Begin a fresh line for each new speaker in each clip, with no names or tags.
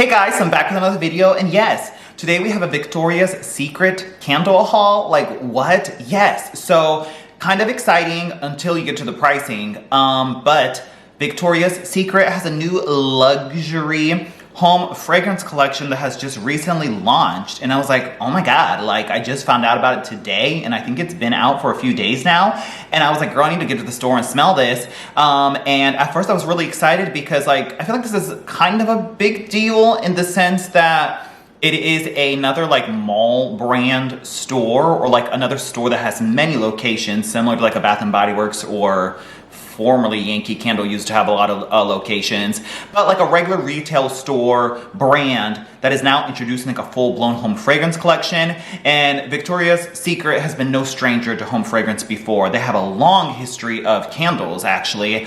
Hey guys, I'm back with another video, and yes, today we have a Victoria's Secret candle haul. Like, what? Yes. So, kind of exciting until you get to the pricing. But Victoria's Secret has a new luxury home fragrance collection that has just recently launched, and I was like, oh my god, like I just found out about it today, and I think it's been out for a few days now, and I was like, girl, I need to get to the store and smell this. And at first I was really excited because like I feel like this is kind of a big deal in the sense that it is another like mall brand store, or like another store that has many locations, similar to like a Bath and Body Works, or formerly Yankee Candle used to have a lot of locations, but like a regular retail store brand that is now introducing like a full-blown home fragrance collection. And Victoria's Secret has been no stranger to home fragrance before. They have a long history of candles, actually.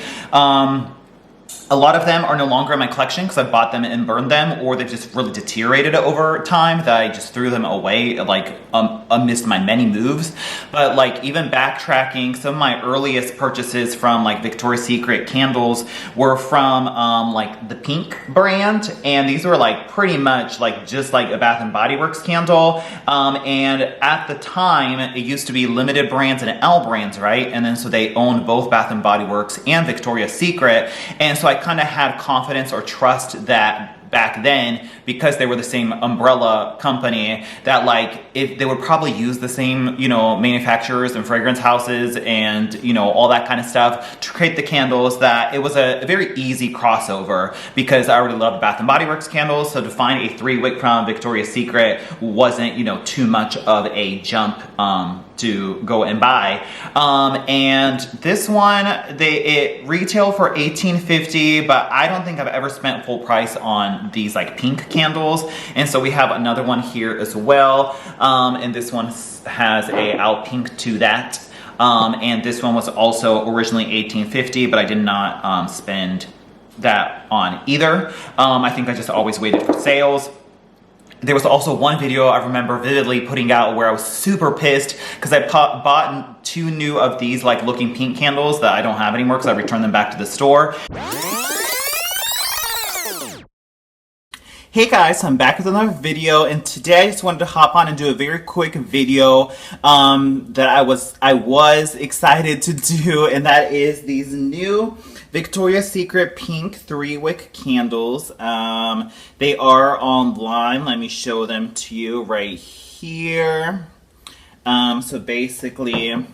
A lot of them are no longer in my collection because I bought them and burned them, or they've just really deteriorated over time that I just threw them away like amidst my many moves. But like even backtracking, some of my earliest purchases from like Victoria's Secret candles were from like the Pink brand, and these were like pretty much like just like a Bath and Body Works candle. And at the time it used to be Limited Brands and L Brands, right? And then so they owned both Bath and Body Works and Victoria's Secret, and so I kind of had confidence or trust that back then, because they were the same umbrella company, that like if they would probably use the same, you know, manufacturers and fragrance houses and, you know, all that kind of stuff to create the candles, that it was a very easy crossover because I already loved Bath and Body Works candles. So to find a 3-wick from Victoria's Secret wasn't, you know, too much of a jump to go and buy. And this one, it retailed for $18.50, but I don't think I've ever spent full price on these like pink candles. And so we have another one here as well. And this one has a out pink to that. And this one was also originally $18.50, but I did not spend that on either. I think I just always waited for sales. There was also one video I remember vividly putting out where I was super pissed because I bought 2 new of these like looking pink candles that I don't have anymore because I returned them back to the store. Hey guys, I'm back with another video, and today I just wanted to hop on and do a very quick video that I was excited to do, and that is these new Victoria's Secret pink 3-wick candles. They are online. Let me show them to you right here. So basically,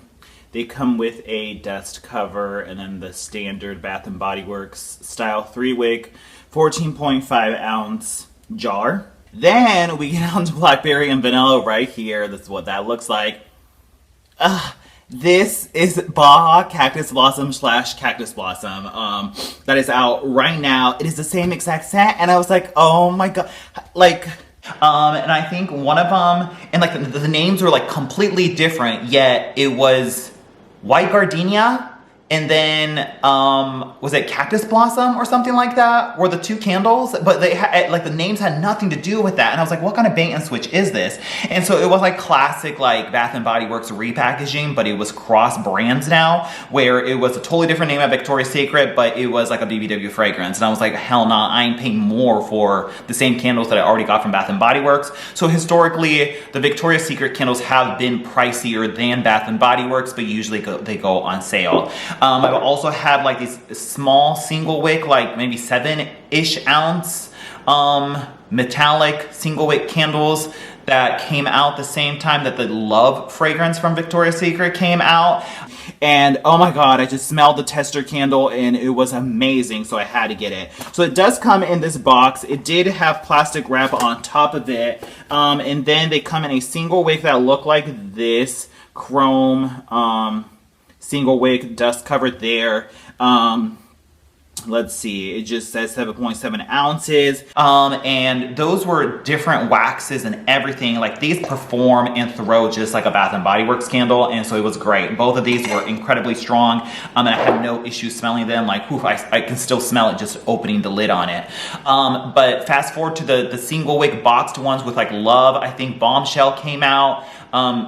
they come with a dust cover and then the standard Bath and Body Works style 3-wick 14.5 ounce jar. Then we get on to blackberry and vanilla right here. This is what that looks like. This is Baja Cactus Blossom / Cactus Blossom. That is out right now. It is the same exact scent, and I was like, oh my god, like, and I think one of them, and like the names were like completely different, yet it was White Gardenia, and then, was it Cactus Blossom or something like that? Were the 2 candles? But they had, like, the names had nothing to do with that. And I was like, what kind of bait and switch is this? And so it was like classic, like, Bath and Body Works repackaging, but it was cross brands now, where it was a totally different name at Victoria's Secret, but it was like a BBW fragrance. And I was like, hell nah, I ain't paying more for the same candles that I already got from Bath and Body Works. So historically, the Victoria's Secret candles have been pricier than Bath and Body Works, but usually they go on sale. I've also had like these small single wick, like maybe 7-ish ounce metallic single wick candles that came out the same time that the Love fragrance from Victoria's Secret came out. And oh my god, I just smelled the tester candle and it was amazing, so I had to get it. So it does come in this box. It did have plastic wrap on top of it. And then they come in a single wick that look like this, chrome single wick, dust covered there. Let's see, it just says 7.7 ounces. And those were different waxes and everything. Like, these perform and throw just like a Bath and Body Works candle, and so it was great. Both of these were incredibly strong, and I had no issue smelling them. Like, whew, I can still smell it just opening the lid on it. But fast forward to the single wick boxed ones with like Love. I think Bombshell came out,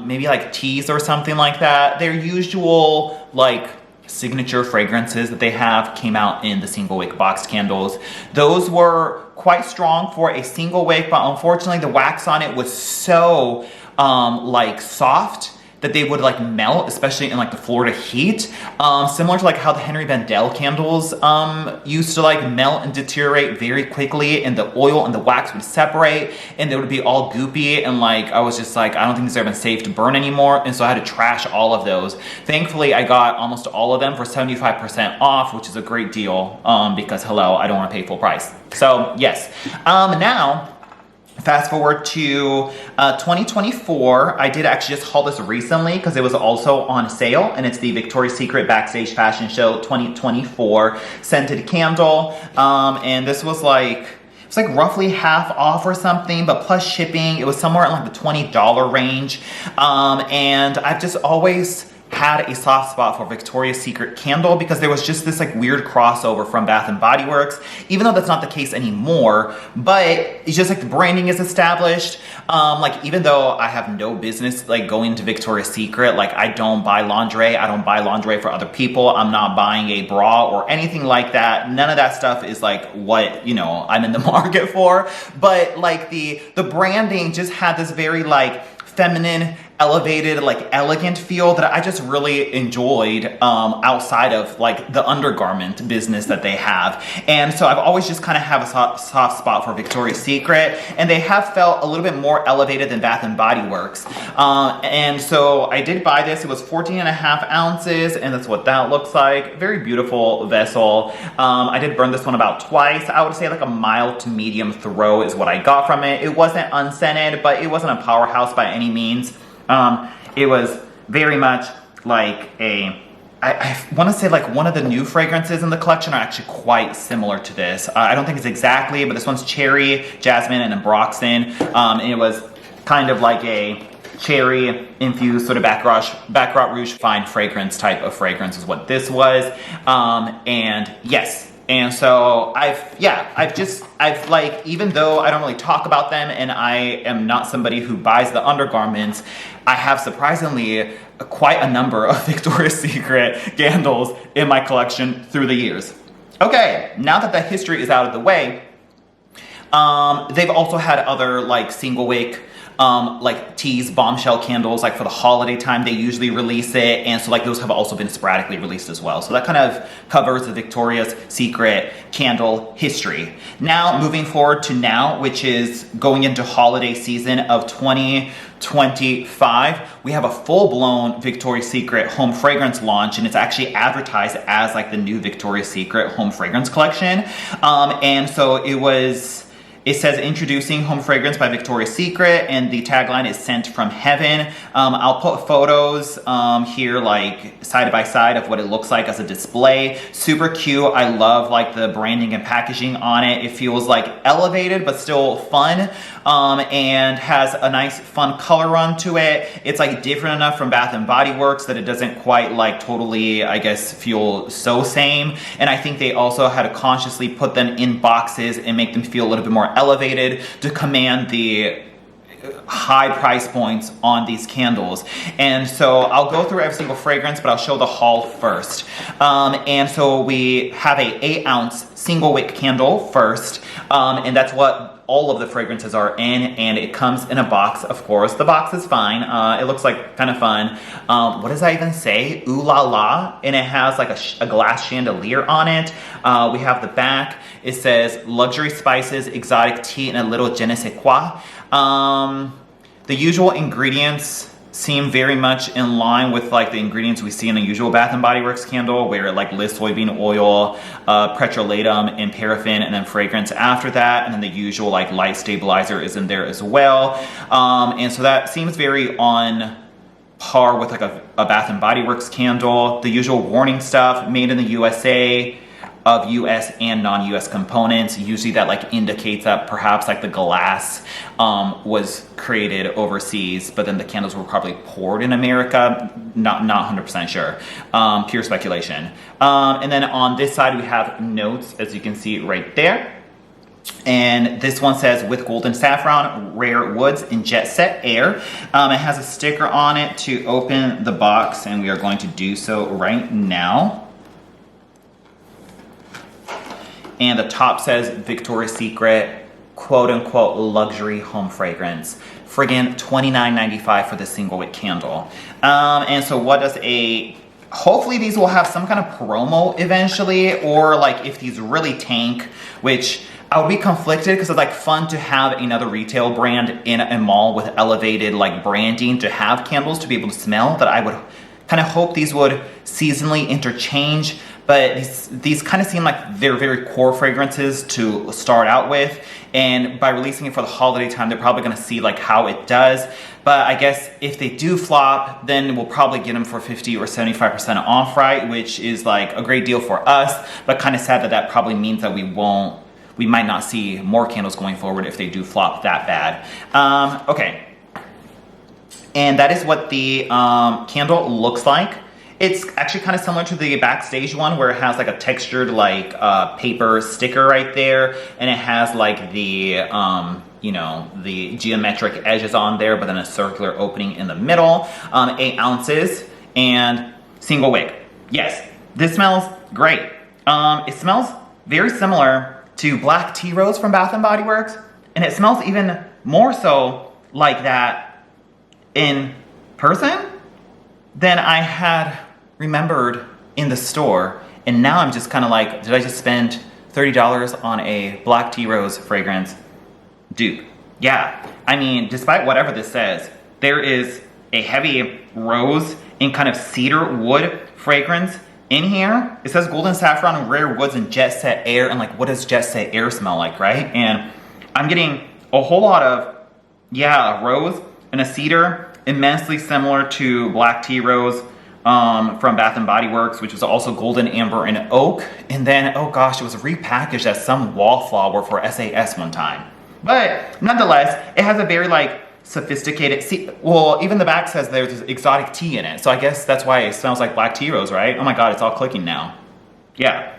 maybe like Tease or something like that. Their usual like signature fragrances that they have came out in the single wick boxed candles. Those were quite strong for a single wick, but unfortunately the wax on it was so like soft that they would like melt, especially in like the Florida heat. Similar to like how the Henry Vandel candles used to like melt and deteriorate very quickly, and the oil and the wax would separate and they would be all goopy, and like I was just like, I don't think these are even safe to burn anymore, and so I had to trash all of those. Thankfully, I got almost all of them for 75% off, which is a great deal because hello, I don't want to pay full price. So yes, now fast forward to 2024. I did actually just haul this recently because it was also on sale, and it's the Victoria's Secret Backstage Fashion Show 2024 scented candle. And this was like, it's like roughly half off or something, but plus shipping, it was somewhere in like the $20 range. And I've just always had a soft spot for Victoria's Secret candle because there was just this like weird crossover from Bath and Body Works, even though that's not the case anymore, but it's just like the branding is established. Like even though I have no business like going to Victoria's Secret, like I don't buy lingerie, I don't buy lingerie for other people, I'm not buying a bra or anything like that. None of that stuff is like what, you know, I'm in the market for, but like the branding just had this very like feminine, elevated, like elegant feel that I just really enjoyed outside of like the undergarment business that they have. And so I've always just kind of have a soft spot for Victoria's Secret, and they have felt a little bit more elevated than Bath and Body Works. And so I did buy this. It was 14.5 ounces, and that's what that looks like. Very beautiful vessel. I did burn this one about twice. I would say like a mild to medium throw is what I got from it. It wasn't unscented, but it wasn't a powerhouse by any means. It was very much like I want to say like one of the new fragrances in the collection are actually quite similar to this. I don't think it's exactly, but this one's cherry, jasmine, and ambroxan. And it was kind of like a cherry infused sort of Baccarat Rouge fine fragrance type of fragrance is what this was. And yes. And so I've like, even though I don't really talk about them and I am not somebody who buys the undergarments, I have surprisingly quite a number of Victoria's Secret candles in my collection through the years. Okay, now that the history is out of the way, they've also had other like single wick like tease bombshell candles, like for the holiday time they usually release it, and so like those have also been sporadically released as well. So that kind of covers the Victoria's Secret candle history. Now moving forward to now, which is going into holiday season of 2025, we have a full-blown Victoria's Secret home fragrance launch, and it's actually advertised as like the new Victoria's Secret home fragrance collection. And so it says introducing home fragrance by Victoria's Secret, and the tagline is scent from heaven. I'll put photos here like side by side of what it looks like as a display. Super cute. I love like the branding and packaging on it. It feels like elevated but still fun, and has a nice fun color run to it. It's like different enough from Bath and Body Works that it doesn't quite like totally, I guess, feel so same. And I think they also had to consciously put them in boxes and make them feel a little bit more elevated to command the high price points on these candles. And so I'll go through every single fragrance, but I'll show the haul first. And so we have a 8-ounce single wick candle first, and that's what all of the fragrances are in, and it comes in a box, of course. The box is fine. It looks like kind of fun. What does that even say? Ooh la la. And it has like a glass chandelier on it. We have the back. It says luxury spices, exotic tea, and a little je ne sais quoi. The usual ingredients seem very much in line with like the ingredients we see in a usual Bath & Body Works candle, where it like lists soybean oil, petrolatum, and paraffin, and then fragrance after that, and then the usual like light stabilizer is in there as well. And so that seems very on par with like a Bath & Body Works candle. The usual warning stuff, made in the USA, of US and non-US components. Usually that like indicates that perhaps like the glass was created overseas, but then the candles were probably poured in America. Not 100% sure. Pure speculation. And then on this side we have notes, as you can see right there. And this one says, with golden saffron, rare woods, and jet set air. It has a sticker on it to open the box, and we are going to do so right now. and the top says Victoria's Secret, quote unquote, luxury home fragrance. Friggin' $29.95 for this single wick candle. And so what does hopefully these will have some kind of promo eventually, or like if these really tank, which I would be conflicted because it's like fun to have another retail brand in a mall with elevated like branding to have candles to be able to smell, that I would kind of hope these would seasonally interchange. But these kind of seem like they're very core fragrances to start out with. And by releasing it for the holiday time, they're probably going to see like how it does. But I guess if they do flop, then we'll probably get them for 50 or 75% off, right? Which is like a great deal for us, but kind of sad that that probably means that we might not see more candles going forward if they do flop that bad. Okay. And that is what the candle looks like. It's actually kind of similar to the backstage one where it has like a textured like paper sticker right there. And it has like the, the geometric edges on there, but then a circular opening in the middle. 8 ounces and single wick. Yes, this smells great. It smells very similar to Black Tea Rose from Bath & Body Works. And it smells even more so like that in person than I had remembered in the store. And now I'm just kind of like, did I just spend $30 on a Black Tea Rose fragrance dupe? Yeah, I mean, despite whatever this says, there is a heavy rose and kind of cedar wood fragrance in here. It says golden saffron, rare woods, and jet set air. And like, what does jet set air smell like, right? And I'm getting a whole lot of, a rose and a cedar, immensely similar to Black Tea Rose from Bath & Body Works, which was also golden amber and oak. And then, oh gosh, it was repackaged as some wallflower for SAS one time. But nonetheless, it has a very like sophisticated, even the back says there's exotic tea in it. So I guess that's why it smells like Black Tea Rose, right? Oh my God, it's all clicking now. Yeah.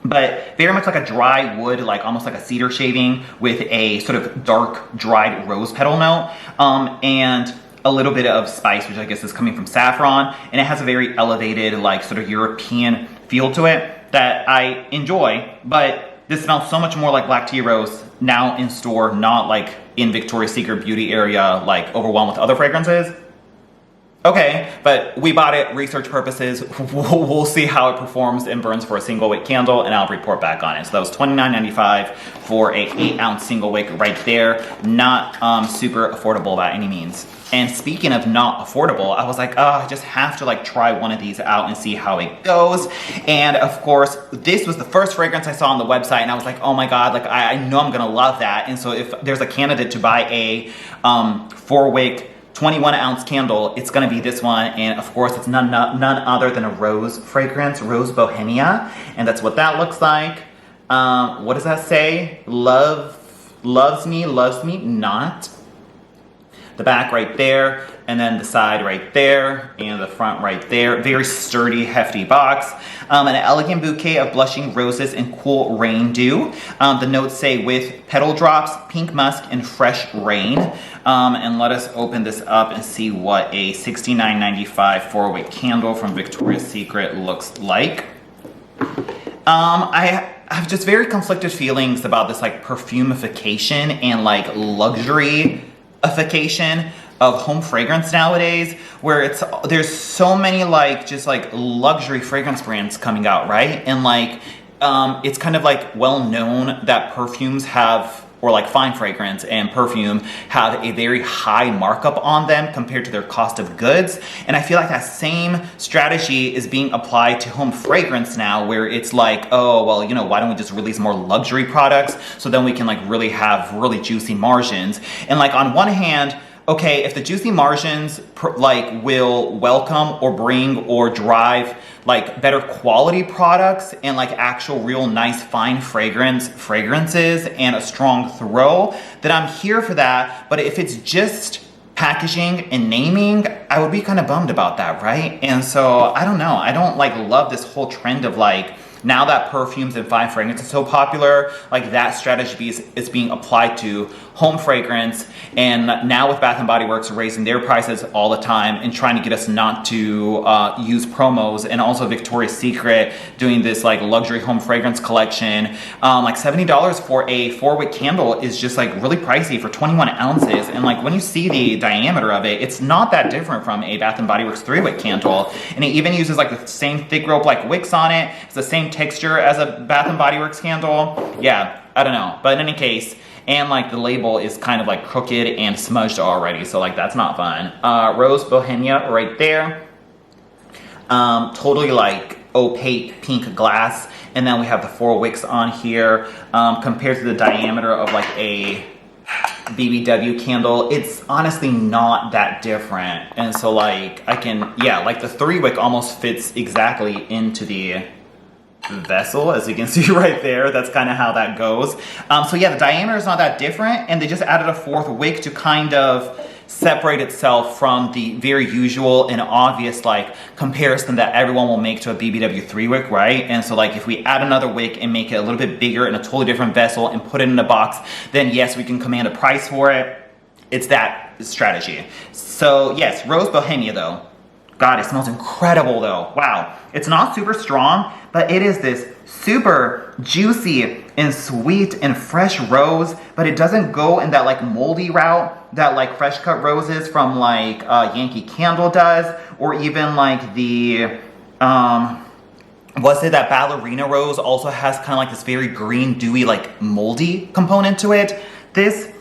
But very much like a dry wood, like almost like a cedar shaving with a sort of dark dried rose petal note. And a little bit of spice, which I guess is coming from saffron. And it has a very elevated, like sort of European feel to it that I enjoy. But this smells so much more like Black Tea Rose now in store, not like in Victoria's Secret beauty area, like overwhelmed with other fragrances. Okay, but we bought it, research purposes. We'll see how it performs and burns for a single wick candle, and I'll report back on it. So that was $29.95 for a 8 ounce single wick right there. Not super affordable by any means. And speaking of not affordable, I was like, I just have to like try one of these out and see how it goes. And of course, this was the first fragrance I saw on the website, and I was like, oh my God, like I know I'm gonna love that. And so if there's a candidate to buy a 4 wick 21 ounce candle, it's gonna be this one. And of course, it's none other than a rose fragrance, Rose Bohemia. And that's what that looks like. What does that say? Loves me not. The back right there, and then the side right there, and the front right there. Very sturdy, hefty box. An elegant bouquet of blushing roses and cool rain dew. The notes say with petal drops, pink musk, and fresh rain. And let us open this up and see what a $69.95 4-wick candle from Victoria's Secret looks like. I have just very conflicted feelings about this like perfumification and like luxuryification of home fragrance nowadays, where there's so many like just like luxury fragrance brands coming out, right? And like it's kind of like well known that perfumes have, or like fine fragrance and perfume have a very high markup on them compared to their cost of goods. And I feel like that same strategy is being applied to home fragrance now, where it's like, oh, well, why don't we just release more luxury products so then we can like really have really juicy margins. And like on one hand, okay, if the juicy margins like will welcome or bring or drive like better quality products and like actual real nice fine fragrances and a strong throw, then I'm here for that. But if it's just packaging and naming, I would be kind of bummed about that, right? And so I don't know, I don't like love this whole trend of like now that perfumes and fine fragrance is so popular, like that strategy is being applied to home fragrance. And now with Bath & Body Works raising their prices all the time and trying to get us not to use promos, and also Victoria's Secret doing this like luxury home fragrance collection, like $70 for a 4-wick candle is just like really pricey for 21 ounces. And like when you see the diameter of it, it's not that different from a Bath & Body Works 3-wick candle. And it even uses like the same thick rope like wicks on it. It's the same texture as a Bath & Body Works candle. Yeah, I don't know. But in any case, and like the label is kind of like crooked and smudged already, so like that's not fun. Rose Bohemia right there. Totally like opaque pink glass. And then we have the 4 wicks on here. Compared to the diameter of like a BBW candle, it's honestly not that different. And so like I can, yeah, like the 3-wick almost fits exactly into the vessel, as you can see right there. That's kind of how that goes. So yeah, the diameter is not that different, and they just added a 4th wick to kind of separate itself from the very usual and obvious like comparison that everyone will make to a BBW 3-wick, right? And so like if we add another wick and make it a little bit bigger in a totally different vessel and put it in a box, then yes, we can command a price for it. It's that strategy. So yes, Rose Bohemia though. God, it smells incredible though. Wow. It's not super strong, but it is this super juicy and sweet and fresh rose, but it doesn't go in that like moldy route that like fresh cut roses from like Yankee Candle does, or even like the, was it that ballerina rose also has kind of like this very green, dewy, like moldy component to it. This,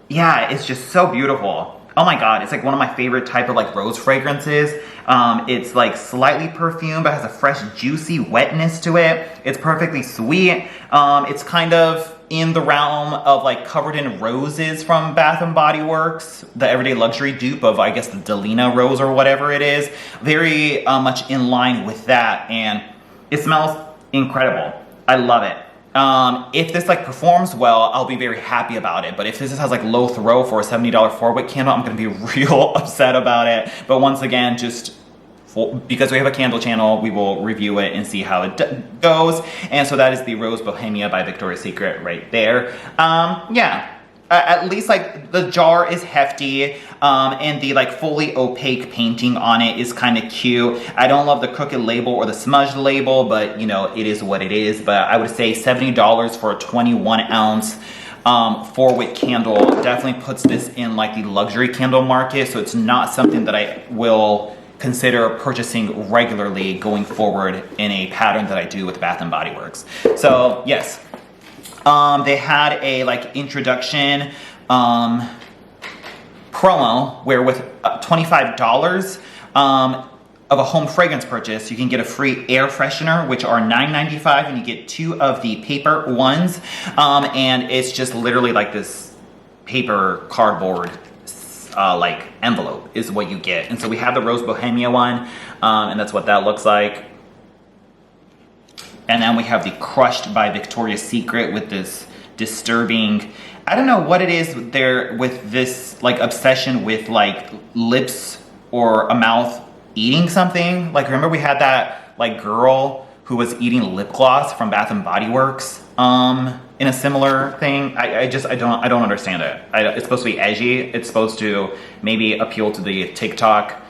yeah, it's just so beautiful. Oh my God, it's like one of my favorite type of like rose fragrances. It's like slightly perfumed, but has a fresh, juicy wetness to it. It's perfectly sweet. It's kind of in the realm of like Covered in Roses from Bath & Body Works, the everyday luxury dupe of, I guess, the Delina rose or whatever it is. Very much in line with that, and it smells incredible. I love it. If this like performs well, I'll be very happy about it. But if this has like low throw for a $70 4-wick candle, I'm gonna be real upset about it. But once again, just because we have a candle channel, we will review it and see how it goes. And so that is the Rose Bohemia by Victoria's Secret right there. Yeah. At least like the jar is hefty, and the like fully opaque painting on it is kind of cute. I don't love the crooked label or the smudged label, but you know, it is what it is. But I would say $70 for a 21 ounce 4-wick candle definitely puts this in like the luxury candle market. So it's not something that I will consider purchasing regularly going forward in a pattern that I do with Bath & Body Works. So yes. They had a like introduction promo where with $25 of a home fragrance purchase, you can get a free air freshener, which are $9.95, and you get 2 of the paper ones. And it's just literally like this paper cardboard like envelope is what you get. And so we have the Rose Bohemia one, and that's what that looks like. And then we have the Crushed by Victoria's Secret with this disturbing, I don't know what it is there with this like obsession with like lips or a mouth eating something. Like remember we had that like girl who was eating lip gloss from Bath & Body Works in a similar thing. I don't understand it. It's supposed to be edgy. It's supposed to maybe appeal to the TikTok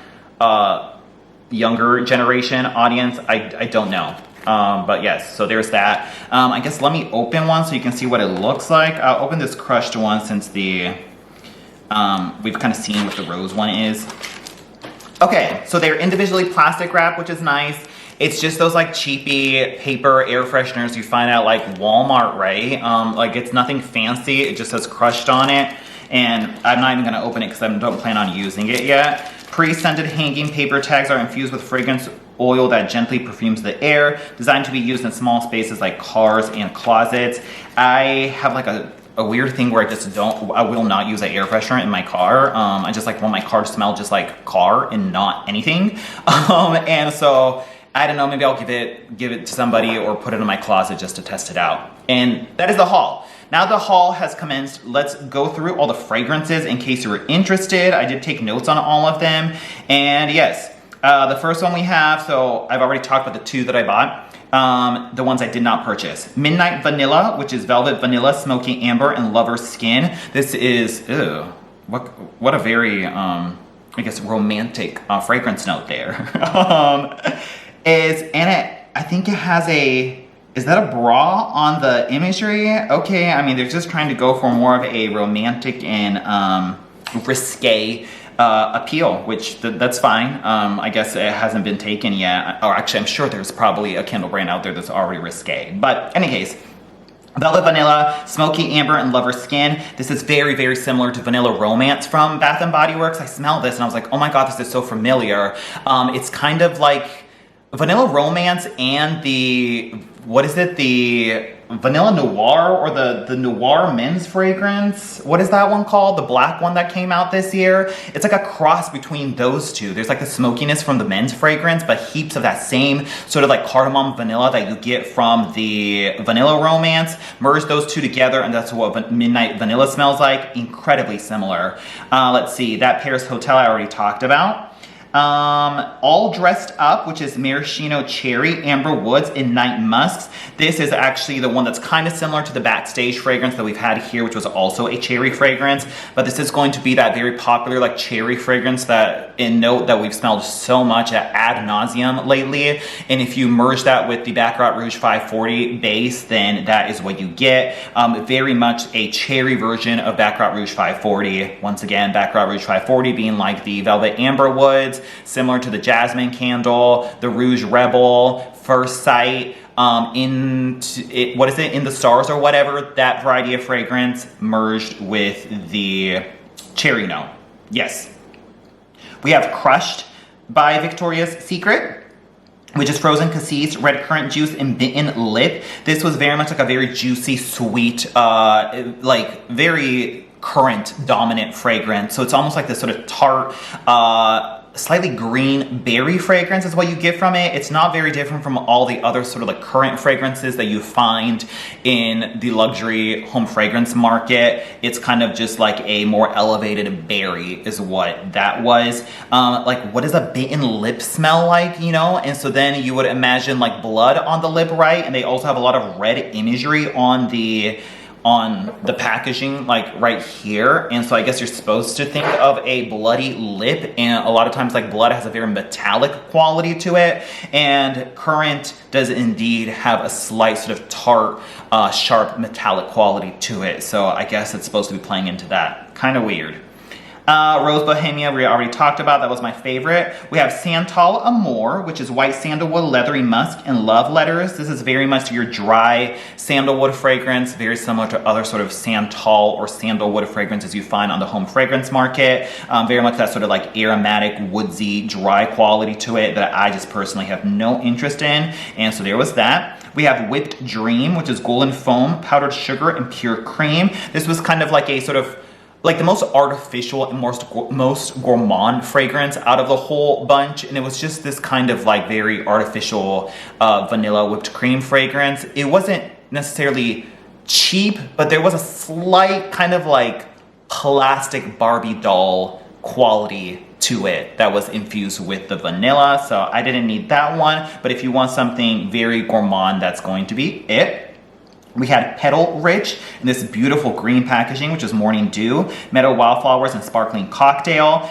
younger generation audience. I don't know. But yes, so there's that. I guess let me open one so you can see what it looks like. I'll open this Crushed one since the we've kind of seen what the rose one is. Okay, so they're individually plastic wrapped, which is nice. It's just those like cheapy paper air fresheners you find at like Walmart, right? Like it's nothing fancy. It just says Crushed on it. And I'm not even gonna open it because I don't plan on using it yet. Pre-scented hanging paper tags are infused with fragrance oil that gently perfumes the air, designed to be used in small spaces like cars and closets. I have like a weird thing where I will not use an air freshener in my car. I just like want my car to smell just like car and not anything. And so I don't know, maybe I'll give it to somebody or put it in my closet just to test it out. And that is the haul. Now the haul has commenced. Let's go through all the fragrances in case you were interested. I did take notes on all of them. And yes, The first one we have, so I've already talked about the two that I bought. The ones I did not purchase. Midnight Vanilla, which is Velvet Vanilla, Smoky Amber, and Lover's Skin. This is, ew, what a very, I guess, romantic fragrance note there. I think it has is that a bra on the imagery? Okay, I mean, they're just trying to go for more of a romantic and risque appeal, which that's fine. I guess it hasn't been taken yet. Or actually, I'm sure there's probably a candle brand out there that's already risque. But in any case, Velvet Vanilla, Smoky Amber, and Lover's Skin. This is very, very similar to Vanilla Romance from Bath & Body Works. I smelled this and I was like, oh my god, this is so familiar. It's kind of like Vanilla Romance and the Vanilla Noir, or the Noir men's fragrance. What is that one called? The black one that came out this year. It's like a cross between those two. There's like the smokiness from the men's fragrance, but heaps of that same sort of like cardamom vanilla that you get from the Vanilla Romance. Merge those two together and that's what Midnight Vanilla smells like. Incredibly similar. Let's see, that Paris Hotel I already talked about. All Dressed Up, which is Maraschino Cherry, Amber Woods, and Night Musks. This is actually the one that's kind of similar to the Backstage fragrance that we've had here, which was also a cherry fragrance. But this is going to be that very popular like cherry fragrance that we've smelled so much ad nauseum lately. And if you merge that with the Baccarat Rouge 540 base, then that is what you get. Very much a cherry version of Baccarat Rouge 540. Once again, Baccarat Rouge 540 being like the Velvet Amber Woods, similar to the Jasmine Candle, the Rouge Rebel, First Sight, In the Stars or whatever, that variety of fragrance merged with the cherry note. Yes. We have Crushed by Victoria's Secret, which is frozen cassis, red currant juice, and bitten lip. This was very much like a very juicy, sweet, like very currant dominant fragrance. So it's almost like this sort of tart, slightly green berry fragrance is what you get from it. It's not very different from all the other sort of like current fragrances that you find in the luxury home fragrance market. It's kind of just like a more elevated berry is what that was. Like, what does a bitten lip smell like, you know? And so then you would imagine like blood on the lip, right? And they also have a lot of red imagery on the packaging, like right here. And so I guess you're supposed to think of a bloody lip, and a lot of times like blood has a very metallic quality to it, and currant does indeed have a slight sort of tart, sharp metallic quality to it. So I guess it's supposed to be playing into that. Kind of weird. Rose Bohemia, we already talked about. That was my favorite. We have Santal Amour, which is white sandalwood, leathery musk, and love letters. This is very much your dry sandalwood fragrance, very similar to other sort of Santal or sandalwood fragrances you find on the home fragrance market. Very much that sort of like aromatic, woodsy, dry quality to it that I just personally have no interest in. And so there was that. We have Whipped Dream, which is golden foam, powdered sugar, and pure cream. This was kind of like a sort of like the most artificial and most gourmand fragrance out of the whole bunch. And it was just this kind of like very artificial vanilla whipped cream fragrance. It wasn't necessarily cheap, but there was a slight kind of like plastic Barbie doll quality to it that was infused with the vanilla. So I didn't need that one. But if you want something very gourmand, that's going to be it. We had Petalrich in this beautiful green packaging, which is Morning Dew, Meadow Wildflowers, and Sparkling Cocktail.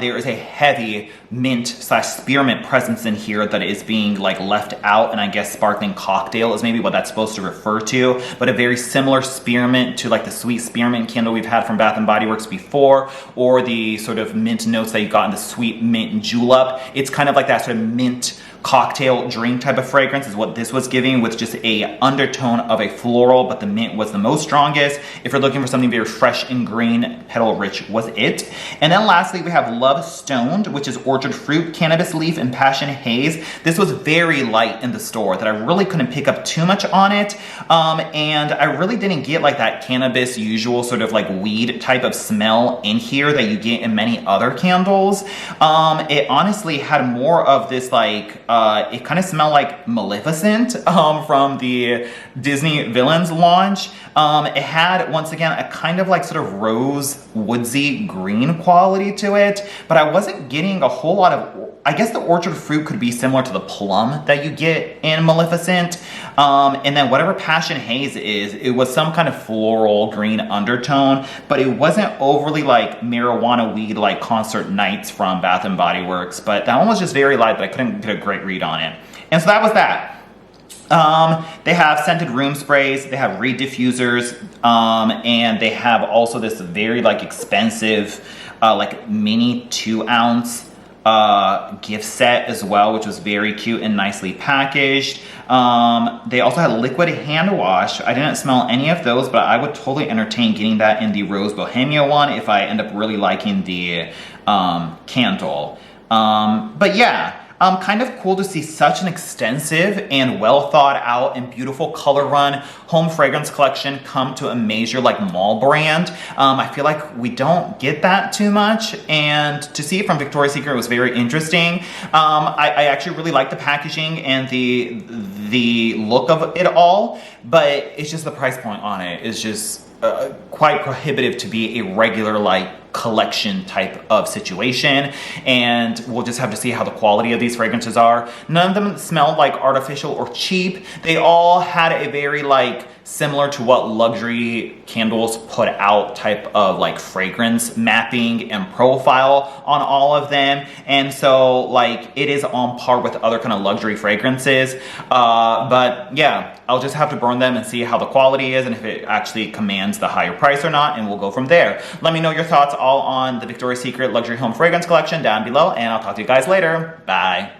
There is a heavy mint/spearmint presence in here that is being like left out, and I guess Sparkling Cocktail is maybe what that's supposed to refer to, but a very similar spearmint to like the sweet spearmint candle we've had from Bath & Body Works before, or the sort of mint notes that you got in the sweet mint julep. It's kind of like that sort of mint cocktail drink type of fragrance is what this was giving, with just a undertone of a floral, but the mint was the most strongest. If you're looking for something very fresh and green, Petalrich was it. And then lastly, we have Love Stoned, which is orchard fruit, cannabis leaf, and passion haze. This was very light in the store that I really couldn't pick up too much on it. And I really didn't get like that cannabis usual sort of like weed type of smell in here that you get in many other candles. It honestly had more of this like, it kind of smelled like Maleficent from the Disney Villains launch. It had, once again, a kind of like sort of rose woodsy green quality to it, but I wasn't getting a whole lot of, I guess the orchard fruit could be similar to the plum that you get in Maleficent. And then whatever Passion Haze is, it was some kind of floral green undertone, but it wasn't overly like marijuana weed like Concert Nights from Bath and Body Works. But that one was just very light, but I couldn't get a great read on it. And so that was that. They have scented room sprays, they have reed diffusers, and they have also this very like expensive, like mini 2-ounce gift set as well, which was very cute and nicely packaged. They also had liquid hand wash. I didn't smell any of those, but I would totally entertain getting that in the Rose Bohemia one if I end up really liking the candle. But yeah. Kind of cool to see such an extensive and well thought out and beautiful color run home fragrance collection come to a major like mall brand. I feel like we don't get that too much, and to see it from Victoria's Secret was very interesting. I actually really like the packaging and the look of it all, but it's just the price point on it is just quite prohibitive to be a regular like collection type of situation, and we'll just have to see how the quality of these fragrances are. None of them smelled like artificial or cheap. They all had a very like similar to what luxury candles put out type of like fragrance mapping and profile on all of them, and so like it is on par with other kind of luxury fragrances, but yeah, I'll just have to burn them and see how the quality is and if it actually commands the higher price or not, and we'll go from there. Let me know your thoughts all on the Victoria's Secret Luxury Home Fragrance Collection down below, and I'll talk to you guys later. Bye.